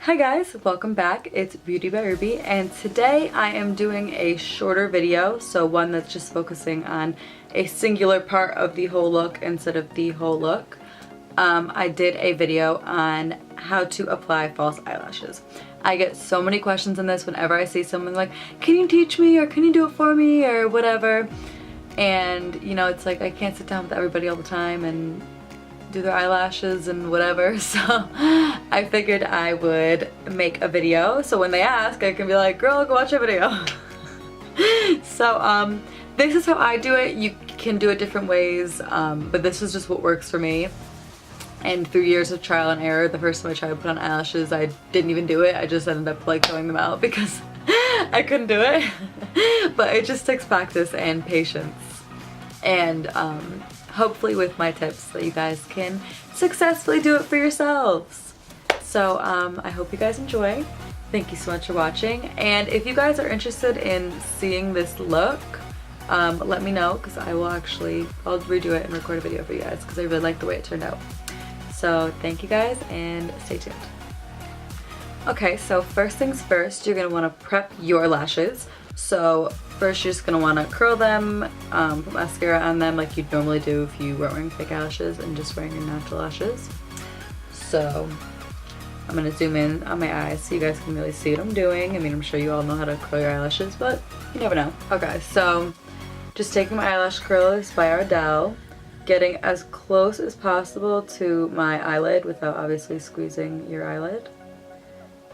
Hi guys, welcome back. It's Beauty by Ruby, and today I am doing a shorter video, so one that's just focusing on a singular part of the whole look instead of the whole look. I did a video on how to apply false eyelashes. I get so many questions on this whenever I see someone like, can you teach me, or can you do it for me, or whatever. And you know, it's like I can't sit down with everybody all the time and do their eyelashes and whatever, so I figured I would make a video so when they ask I can be like, girl, go watch a video. So this is how I do it. You can do it different ways, but this is just what works for me. And through years of trial and error, the first time I tried to put on eyelashes, I didn't even do it. I just ended up like throwing them out because I couldn't do it. But it just takes practice and patience, and hopefully with my tips that you guys can successfully do it for yourselves. So I hope you guys enjoy. Thank you so much for watching, and if you guys are interested in seeing this look, let me know, because I'll redo it and record a video for you guys because I really like the way it turned out. So thank you guys and stay tuned. Okay, so first things first, you're going to want to prep your lashes. So first you're just going to want to curl them, put mascara on them like you'd normally do if you weren't wearing fake eyelashes and just wearing your natural lashes. So I'm going to zoom in on my eyes so you guys can really see what I'm doing. I mean, I'm sure you all know how to curl your eyelashes, but you never know. Okay, so just taking my eyelash curlers by Ardell, getting as close as possible to my eyelid without obviously squeezing your eyelid,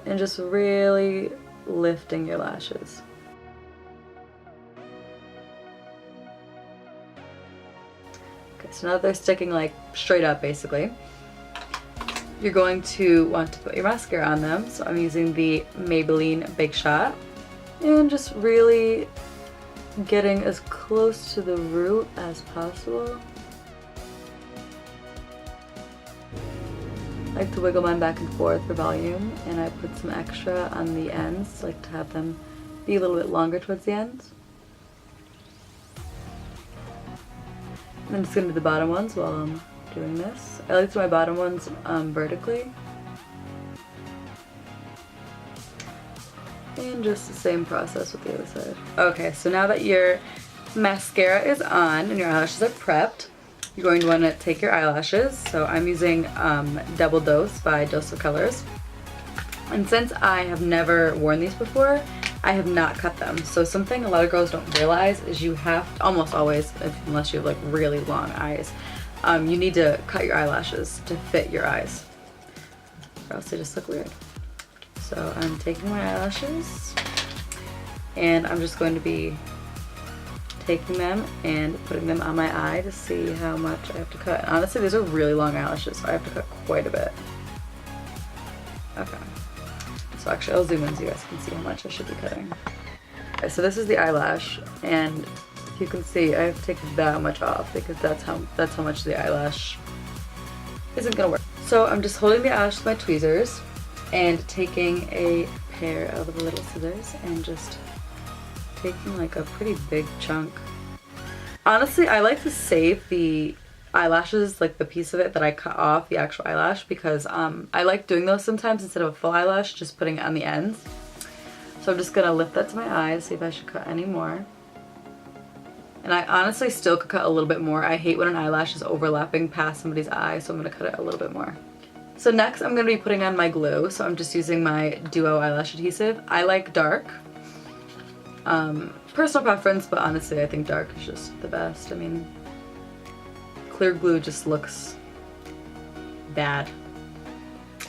and just really lifting your lashes. So now that they're sticking like straight up basically, you're going to want to put your mascara on them. So I'm using the Maybelline Big Shot, and just really getting as close to the root as possible. I like to wiggle mine back and forth for volume, and I put some extra on the ends, like to have them be a little bit longer towards the ends. I'm just going to do the bottom ones while I'm doing this. I like to do my bottom ones vertically. And just the same process with the other side. Okay, so now that your mascara is on and your eyelashes are prepped, you're going to want to take your eyelashes. So I'm using Double Dose by Dose of Colors. And since I have never worn these before, I have not cut them. So something a lot of girls don't realize is you have to, almost always, unless you have like really long eyes, you need to cut your eyelashes to fit your eyes, or else they just look weird. So I'm taking my eyelashes, and I'm just going to be taking them and putting them on my eye to see how much I have to cut. And honestly, these are really long eyelashes, so I have to cut quite a bit. Okay. So actually I'll zoom in so you guys can see how much I should be cutting. Okay, so this is the eyelash, and you can see I have to take that much off because that's how much the eyelash isn't gonna work. So I'm just holding the eyelash with my tweezers and taking a pair of the little scissors and just taking like a pretty big chunk. Honestly, I like to save the eyelashes, like the piece of it that I cut off, the actual eyelash, because I like doing those sometimes instead of a full eyelash, just putting it on the ends. So I'm just gonna lift that to my eyes, see if I should cut any more. And I honestly still could cut a little bit more. I hate when an eyelash is overlapping past somebody's eye, so I'm gonna cut it a little bit more. So next I'm gonna be putting on my glue. So I'm just using my Duo eyelash adhesive. I like dark. Personal preference, but honestly I think dark is just the best. I mean, clear glue just looks bad.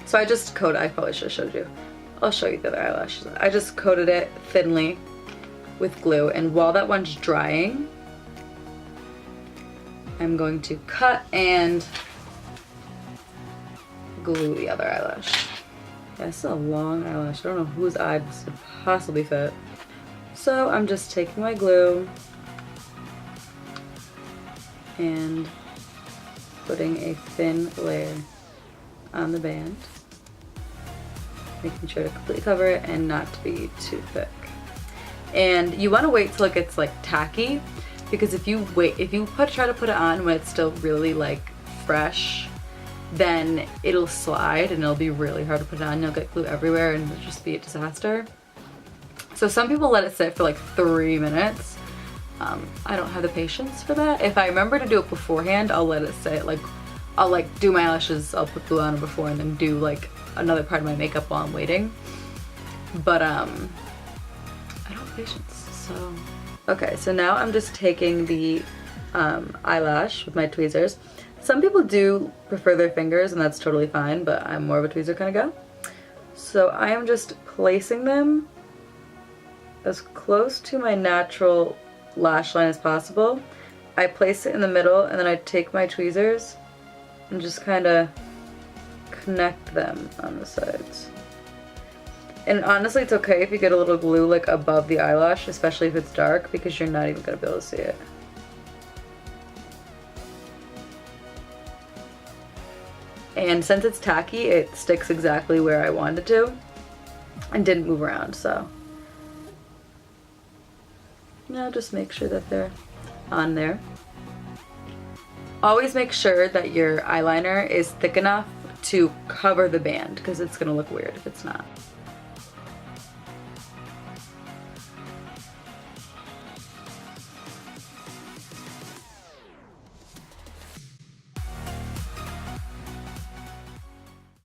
So I just coated, I probably should have showed you. I'll show you the other eyelashes. I just coated it thinly with glue, and while that one's drying, I'm going to cut and glue the other eyelash. Yeah, this is a long eyelash. I don't know whose eye this would possibly fit. So I'm just taking my glue and putting a thin layer on the band, making sure to completely cover it and not to be too thick. And you want to wait till it gets like tacky, because if you try to put it on when it's still really like fresh, then it'll slide and it'll be really hard to put on. You'll get glue everywhere and it'll just be a disaster. So some people let it sit for like 3 minutes. I don't have the patience for that. If I remember to do it beforehand, I'll let it sit. Like, I'll like do my eyelashes, I'll put glue on it before and then do like another part of my makeup while I'm waiting. But I don't have patience, so. Okay, so now I'm just taking the eyelash with my tweezers. Some people do prefer their fingers and that's totally fine, but I'm more of a tweezer kind of gal. So I am just placing them as close to my natural lash line as possible. I place it in the middle and then I take my tweezers and just kind of connect them on the sides. And honestly, it's okay if you get a little glue like above the eyelash, especially if it's dark, because you're not even gonna be able to see it. And since it's tacky, it sticks exactly where I wanted it to and didn't move around, so. Now just make sure that they're on there. Always make sure that your eyeliner is thick enough to cover the band because it's gonna look weird if it's not.